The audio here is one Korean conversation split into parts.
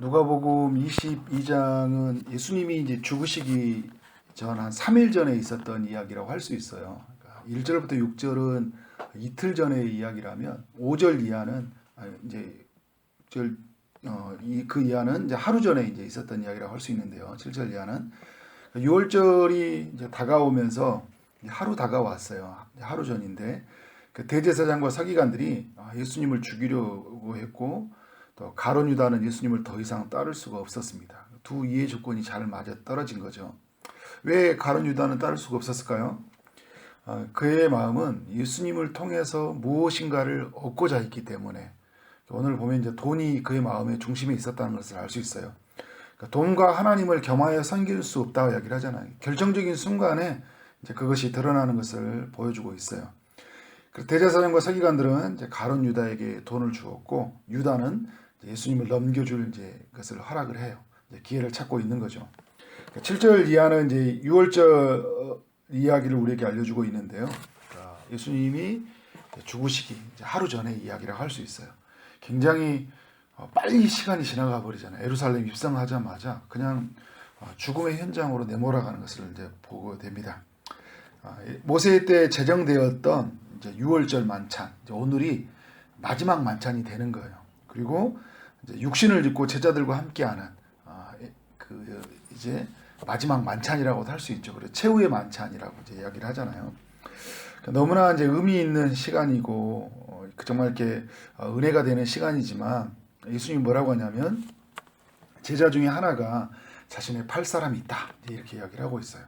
누가복음 22장은 예수님이 이제 죽으시기 전 한 3일 전에 있었던 이야기라고 할 수 있어요. 그러니까 1절부터 6절은 이틀 전의 이야기라면 5절 이하는 이제 그 이하는 이제 하루 전에 이제 있었던 이야기라고 할 수 있는데요. 7절 이하는 6월절이 이제 다가오면서 하루 다가왔어요. 하루 전인데 그 대제사장과 서기관들이 예수님을 죽이려고 했고 또 가룟 유다는 예수님을 더 이상 따를 수가 없었습니다. 두 이해 조건이 잘 맞아 떨어진 거죠. 왜 가룟 유다는 따를 수가 없었을까요? 그의 마음은 예수님을 통해서 무엇인가를 얻고자 했기 때문에 오늘 보면 이제 돈이 그의 마음의 중심에 있었다는 것을 알 수 있어요. 그러니까 돈과 하나님을 겸하여 섬길 수 없다고 이야기를 하잖아요. 결정적인 순간에 이제 그것이 드러나는 것을 보여주고 있어요. 대제사장과 서기관들은 이제 가룟 유다에게 돈을 주었고 유다는 예수님을 넘겨줄 이제 것을 허락을 해요. 이제 기회를 찾고 있는 거죠. 7절 이하는 이제 6월절 이야기를 우리에게 알려주고 있는데요. 예수님이 죽으시기 하루 전의 이야기라고 할 수 있어요. 굉장히 빨리 시간이 지나가 버리잖아요. 예루살렘 입성하자마자 그냥 죽음의 현장으로 내몰아가는 것을 이제 보고 됩니다. 모세 때 제정되었던 이제 6월절 만찬, 이제 오늘이 마지막 만찬이 되는 거예요. 그리고 이제 육신을 입고 제자들과 함께하는 그 이제 마지막 만찬이라고도 할 수 있죠. 그리고 최후의 만찬이라고 이제 이야기를 하잖아요. 그러니까 너무나 이제 의미 있는 시간이고 정말 이렇게 은혜가 되는 시간이지만 예수님이 뭐라고 하냐면 제자 중에 하나가 자신의 팔 사람이 있다 이렇게 이야기를 하고 있어요.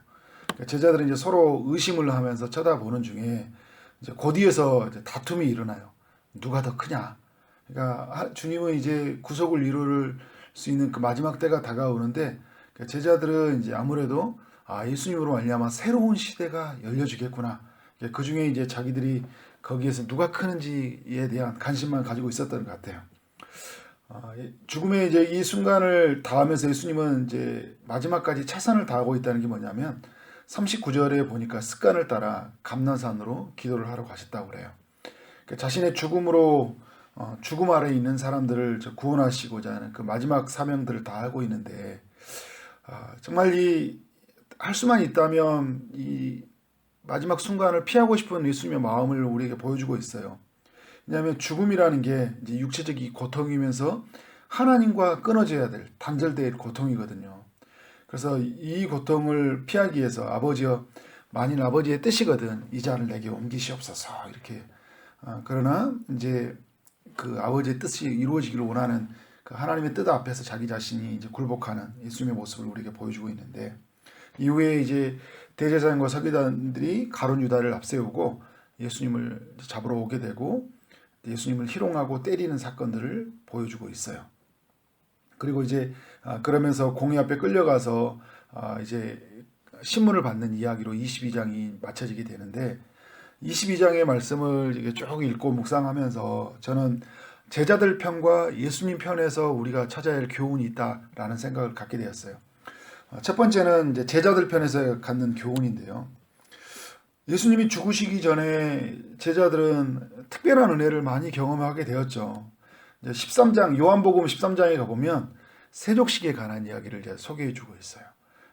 그러니까 제자들은 이제 서로 의심을 하면서 쳐다보는 중에 이제 곧이어서 이제 다툼이 일어나요. 누가 더 크냐? 그러니까 주님은 이제 구속을 이룰 수 있는 그 마지막 때가 다가오는데 제자들은 이제 아무래도 예수님으로 말미암아 새로운 시대가 열려지겠구나. 그 중에 이제 자기들이 거기에서 누가 크는지에 대한 관심만 가지고 있었던 것 같아요. 죽음의 이제 이 순간을 다하면서 예수님은 이제 마지막까지 최선을 다하고 있다는 게 뭐냐면 39절에 보니까 습관을 따라 감난산으로 기도를 하러 가셨다고 그래요. 자신의 죽음으로 죽음 아래에 있는 사람들을 구원하시고자 하는 그 마지막 사명들을 다 하고 있는데 정말 할 수만 있다면 이 마지막 순간을 피하고 싶은 예수님의 마음을 우리에게 보여주고 있어요. 왜냐하면 죽음이라는 게 이제 육체적인 고통이면서 하나님과 끊어져야 될 단절될 고통이거든요. 그래서 이 고통을 피하기 위해서 아버지여 만일 아버지의 뜻이거든 이 잔을 내게 옮기시옵소서 이렇게 그러나 이제 그 아버지의 뜻이 이루어지기를 원하는 그 하나님의 뜻 앞에서 자기 자신이 이제 굴복하는 예수님의 모습을 우리에게 보여주고 있는데 이후에 이제 대제사장과 서기관들이 가룟 유다를 앞세우고 예수님을 잡으러 오게 되고 예수님을 희롱하고 때리는 사건들을 보여주고 있어요. 그리고 이제 그러면서 공의 앞에 끌려가서 이제 신문을 받는 이야기로 22장이 마쳐지게 되는데 22장의 말씀을 이렇게 쭉 읽고 묵상하면서 저는 제자들 편과 예수님 편에서 우리가 찾아야 할 교훈이 있다라는 생각을 갖게 되었어요. 첫 번째는 이제 제자들 편에서 갖는 교훈인데요. 예수님이 죽으시기 전에 제자들은 특별한 은혜를 많이 경험하게 되었죠. 13장, 요한복음 13장에 가보면 세족식에 관한 이야기를 이제 소개해주고 있어요.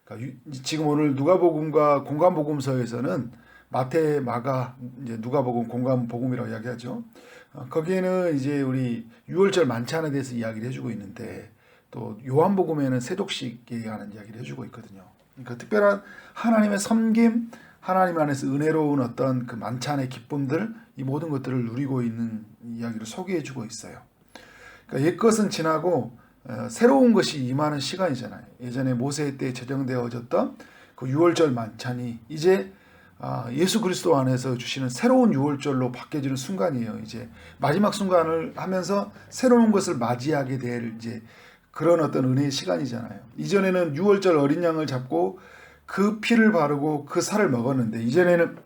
그러니까 지금 오늘 누가복음과 공관복음서에서는 마태, 마가, 이제 누가복음, 공관복음이라고 이야기하죠. 거기에는 이제 우리 6월절 만찬에 대해서 이야기를 해주고 있는데 또 요한복음에는 세족식에 관한 이야기를 해주고 있거든요. 그러니까 특별한 하나님의 섬김, 하나님 안에서 은혜로운 어떤 그 만찬의 기쁨들, 이 모든 것들을 누리고 있는 이야기를 소개해주고 있어요. 그러니까 옛것은 지나고 새로운 것이 임하는 시간이잖아요. 예전에 모세 때 제정되어졌던 그 6월절 만찬이 이제 예수 그리스도 안에서 주시는 새로운 6월절로 바뀌어지는 순간이에요. 이제 마지막 순간을 하면서 새로운 것을 맞이하게 될 이제 그런 어떤 은혜의 시간이잖아요. 이전에는 6월절 어린 양을 잡고 그 피를 바르고 그 살을 먹었는데 이전에는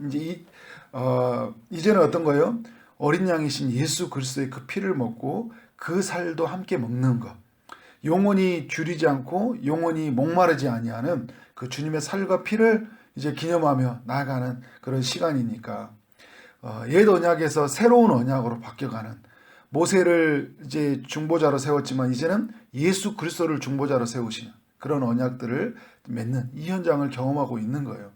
이제는 어떤 거예요? 어린 양이신 예수 그리스도의 그 피를 먹고 그 살도 함께 먹는 것. 영원히 줄이지 않고 영원히 목마르지 아니하는 그 주님의 살과 피를 이제 기념하며 나아가는 그런 시간이니까 옛 언약에서 새로운 언약으로 바뀌어가는 모세를 이제 중보자로 세웠지만 이제는 예수 그리스도를 중보자로 세우시는 그런 언약들을 맺는 이 현장을 경험하고 있는 거예요.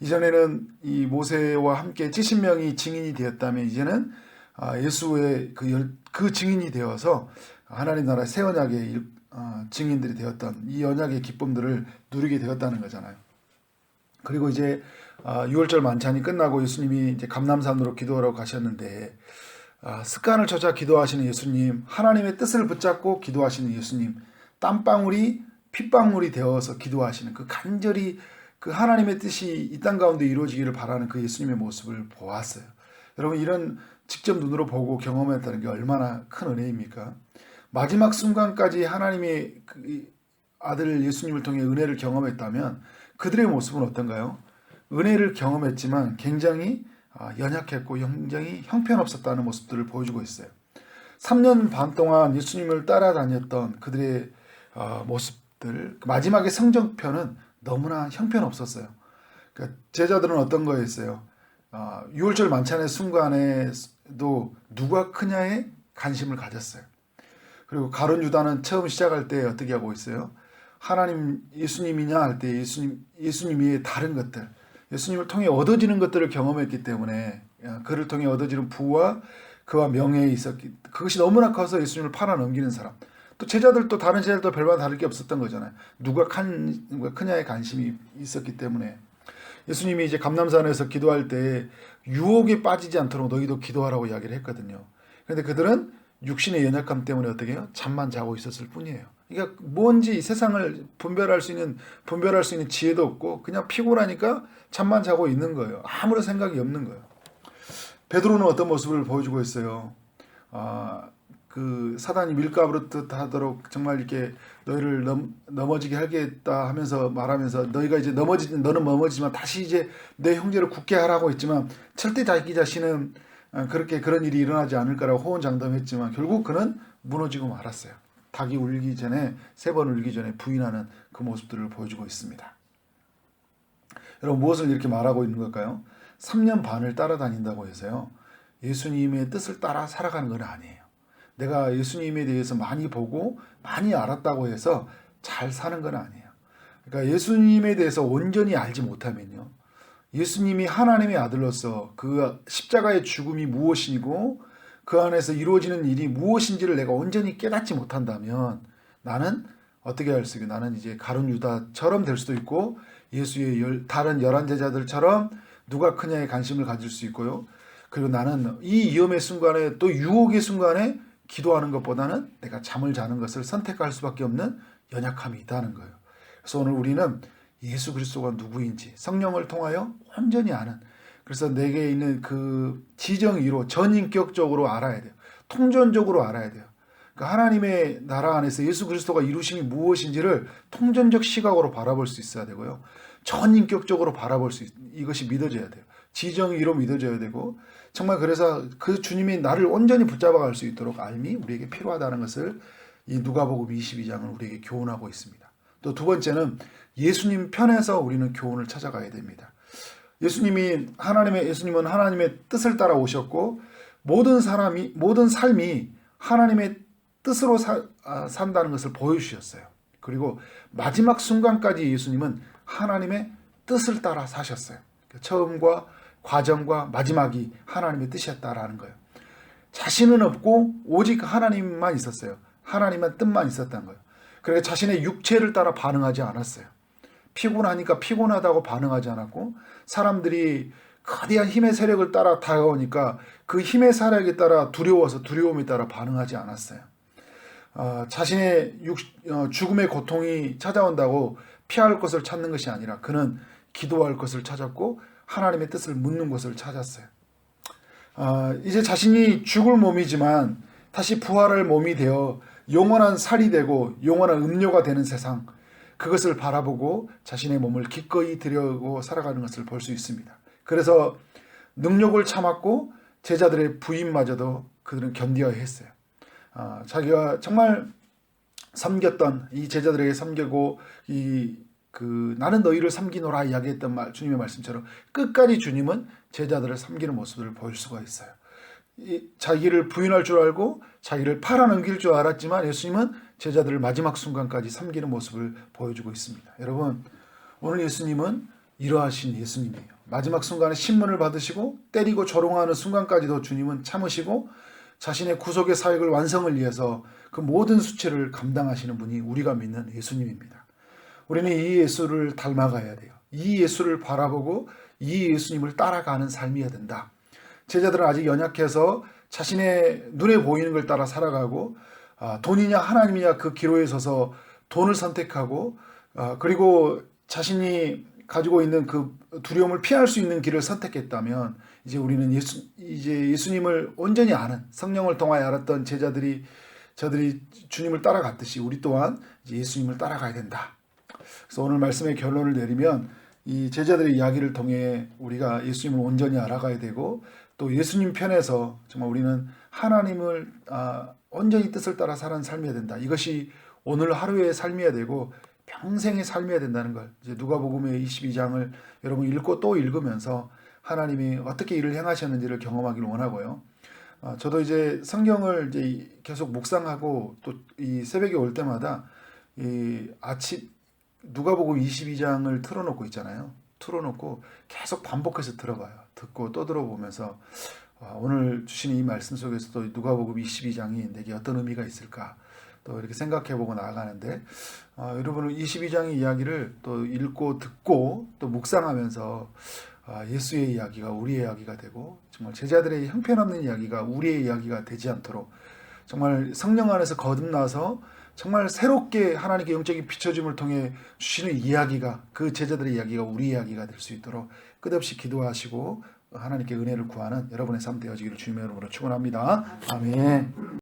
이전에는 이 모세와 함께 70명이 증인이 되었다면 이제는 예수의 그 증인이 되어서 하나님 나라의 새 언약의 증인들이 되었던 이 언약의 기쁨들을 누리게 되었다는 거잖아요. 그리고 이제 6월절 만찬이 끝나고 예수님이 이제 감람산으로 기도하러 가셨는데 습관을 찾아 기도하시는 예수님, 하나님의 뜻을 붙잡고 기도하시는 예수님, 땀방울이 핏방울이 되어서 기도하시는 그 간절히 그 하나님의 뜻이 이 땅 가운데 이루어지기를 바라는 그 예수님의 모습을 보았어요. 여러분 이런 직접 눈으로 보고 경험했다는 게 얼마나 큰 은혜입니까? 마지막 순간까지 하나님의 그 아들 예수님을 통해 은혜를 경험했다면 그들의 모습은 어떤가요? 은혜를 경험했지만 굉장히 연약했고 굉장히 형편없었다는 모습들을 보여주고 있어요. 3년 반 동안 예수님을 따라다녔던 그들의 모습들, 마지막의 성정편은 너무나 형편없었어요. 그러니까 제자들은 어떤 거였어요? 6월절 만찬의 순간에도 누가 크냐에 관심을 가졌어요. 그리고 가룟 유다는 처음 시작할 때 어떻게 하고 있어요? 하나님 예수님이냐 할 때 예수님이 다른 것들, 예수님을 통해 얻어지는 것들을 경험했기 때문에 그를 통해 얻어지는 부와 그와 명예에 있었기, 그것이 너무나 커서 예수님을 팔아넘기는 사람. 또 제자들도 다른 제자들도 별반 다를 게 없었던 거잖아요. 누가 크냐에 관심이 있었기 때문에 예수님이 이제 감람산에서 기도할 때 유혹에 빠지지 않도록 너희도 기도하라고 이야기를 했거든요. 그런데 그들은 육신의 연약함 때문에 어떻게 해요? 잠만 자고 있었을 뿐이에요. 그러니까 뭔지 세상을 분별할 수 있는 지혜도 없고 그냥 피곤하니까 잠만 자고 있는 거예요. 아무런 생각이 없는 거예요. 베드로는 어떤 모습을 보여주고 있어요? 그 사단이 밀가부르듯 하도록 정말 이렇게 너희를 넘어지게 하겠다 하면서 말하면서 너희가 이제 너는 넘어지지만 다시 이제 내 형제를 굳게 하라고 했지만 절대 자기 자신은 그런 일이 일어나지 않을 거라고 호언장담했지만 결국 그는 무너지고 말았어요. 닭이 울기 전에 3번 울기 전에 부인하는 그 모습들을 보여주고 있습니다. 여러분 무엇을 이렇게 말하고 있는 걸까요? 3년 반을 따라다닌다고 해서요. 예수님의 뜻을 따라 살아가는 건 아니에요. 내가 예수님에 대해서 많이 보고 많이 알았다고 해서 잘 사는 건 아니에요. 그러니까 예수님에 대해서 온전히 알지 못하면요. 예수님이 하나님의 아들로서 그 십자가의 죽음이 무엇이고 그 안에서 이루어지는 일이 무엇인지를 내가 온전히 깨닫지 못한다면 나는 어떻게 할 수 있고 나는 이제 가룟 유다처럼 될 수도 있고 예수의 다른 11제자들처럼 누가 크냐에 관심을 가질 수 있고요. 그리고 나는 이 위험의 순간에 또 유혹의 순간에 기도하는 것보다는 내가 잠을 자는 것을 선택할 수밖에 없는 연약함이 있다는 거예요. 그래서 오늘 우리는 예수 그리스도가 누구인지 성령을 통하여 온전히 아는, 그래서 내게 있는 그 지정의로 전인격적으로 알아야 돼요. 통전적으로 알아야 돼요. 그러니까 하나님의 나라 안에서 예수 그리스도가 이루심이 무엇인지를 통전적 시각으로 바라볼 수 있어야 되고요. 전인격적으로 바라볼 수 이것이 믿어져야 돼요. 지정의로 믿어져야 되고 정말 그래서 그 주님이 나를 온전히 붙잡아갈 수 있도록 알미 우리에게 필요하다는 것을 이 누가복음 22장은 우리에게 교훈하고 있습니다. 또 두 번째는 예수님 편에서 우리는 교훈을 찾아가야 됩니다. 예수님은 하나님의 뜻을 따라 오셨고 모든 삶이 하나님의 뜻으로 산다는 것을 보여주셨어요. 그리고 마지막 순간까지 예수님은 하나님의 뜻을 따라 사셨어요. 처음과 과정과 마지막이 하나님의 뜻이었다라는 거예요. 자신은 없고 오직 하나님만 있었어요. 하나님의 뜻만 있었다는 거예요. 그러니까 자신의 육체를 따라 반응하지 않았어요. 피곤하니까 피곤하다고 반응하지 않았고 사람들이 거대한 힘의 세력을 따라 다가오니까 그 힘의 세력에 따라 두려워서 두려움에 따라 반응하지 않았어요. 자신의 죽음의 고통이 찾아온다고 피할 것을 찾는 것이 아니라 그는 기도할 것을 찾았고 하나님의 뜻을 묻는 것을 찾았어요. 이제 자신이 죽을 몸이지만 다시 부활할 몸이 되어 영원한 살이 되고 영원한 음료가 되는 세상, 그것을 바라보고 자신의 몸을 기꺼이 드리고 살아가는 것을 볼 수 있습니다. 그래서 능력을 참았고 제자들의 부인마저도 그들은 견뎌야 했어요. 자기가 정말 섬겼던 이 제자들에게 섬기고 나는 너희를 섬기노라 이야기했던 주님의 말씀처럼 끝까지 주님은 제자들을 섬기는 모습을 보일 수가 있어요. 자기를 부인할 줄 알고 자기를 팔아넘길 줄 알았지만 예수님은 제자들을 마지막 순간까지 섬기는 모습을 보여주고 있습니다. 여러분, 오늘 예수님은 이러하신 예수님이에요. 마지막 순간에 신문을 받으시고 때리고 조롱하는 순간까지도 주님은 참으시고 자신의 구속의 사역을 완성을 위해서 그 모든 수치를 감당하시는 분이 우리가 믿는 예수님입니다. 우리는 이 예수를 닮아가야 돼요. 이 예수를 바라보고 이 예수님을 따라가는 삶이어야 된다. 제자들은 아직 연약해서 자신의 눈에 보이는 걸 따라 살아가고 돈이냐 하나님이냐 그 기로에 서서 돈을 선택하고 그리고 자신이 가지고 있는 그 두려움을 피할 수 있는 길을 선택했다면 이제 우리는 예수님을 온전히 아는 성령을 통하여 알았던 저들이 주님을 따라갔듯이 우리 또한 이제 예수님을 따라가야 된다. 그래서 오늘 말씀의 결론을 내리면 이 제자들의 이야기를 통해 우리가 예수님을 온전히 알아가야 되고 또 예수님 편에서 정말 우리는 하나님을 온전히 뜻을 따라 사는 삶이어야 된다. 이것이 오늘 하루의 삶이어야 되고 평생의 삶이어야 된다는 걸 이제 누가복음의 22장을 여러분 읽고 또 읽으면서 하나님이 어떻게 일을 행하셨는지를 경험하기를 원하고요. 저도 이제 성경을 이제 계속 묵상하고 또 이 새벽에 올 때마다 이 아침 누가복음 22장을 틀어놓고 있잖아요. 틀어놓고 계속 반복해서 들어봐요. 듣고 또 들어보면서 오늘 주시는 이 말씀 속에서도 누가복음 22장이 내게 어떤 의미가 있을까 또 이렇게 생각해보고 나아가는데 여러분은 22장의 이야기를 또 읽고 듣고 또 묵상하면서 예수의 이야기가 우리의 이야기가 되고 정말 제자들의 형편없는 이야기가 우리의 이야기가 되지 않도록 정말 성령 안에서 거듭나서 정말 새롭게 하나님께 영적인 비춰짐을 통해 주시는 이야기가 그 제자들의 이야기가 우리 이야기가 될 수 있도록 끝없이 기도하시고 하나님께 은혜를 구하는 여러분의 삶 되어지기를 주님의 이름으로 축원합니다. 아멘.